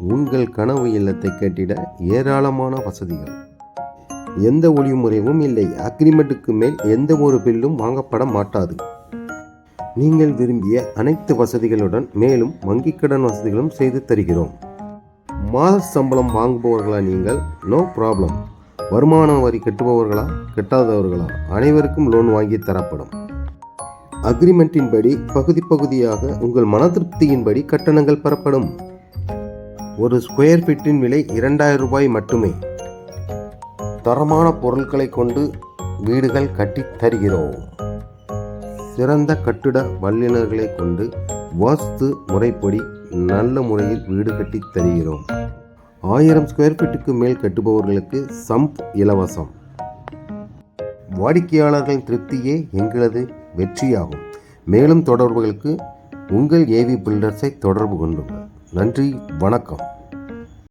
உங்கள் கனவு இல்லத்தை கட்டிட ஏராளமான வசதிகள். எந்த ஒளிமுறைவும் இல்லை. அக்ரிமெண்ட்டுக்கு மேல் எந்த ஒரு பில்லும் வாங்கப்பட மாட்டாது. நீங்கள் விரும்பிய அனைத்து வசதிகளுடன் மேலும் வங்கிக் கடன் வசதிகளும் செய்து தருகிறோம். மாத சம்பளம் வாங்குபவர்களா நீங்கள்? No problem. வருமான வரி கட்டுபவர்களா கட்டாதவர்களா அனைவருக்கும் லோன் வாங்கி தரப்படும். அக்ரிமெண்டின் படி பகுதி பகுதியாக உங்கள் மன திருப்தியின்படி கட்டணங்கள் பெறப்படும். ஒரு ஸ்கொயர் ஃபீட்டின் விலை 2000 ரூபாய் மட்டுமே. தரமான பொருட்களை கொண்டு வீடுகள் கட்டி தருகிறோம். சிறந்த கட்டிட வல்லுநர்களை கொண்டு வாஸ்து முறைப்படி நல்ல முறையில் வீடு கட்டி தருகிறோம். 1000 ஸ்கொயர் ஃபீட்டுக்கு மேல் கட்டுபவர்களுக்கு சம்ப் இலவசம். வாடிக்கையாளர்களின் திருப்தியே எங்களது வெற்றியாகும். மேலும் தொடர்புகளுக்கு உங்கள் ஏவி பில்டர்ஸை தொடர்பு கொள்ளுங்கள். நன்றி, வணக்கம்.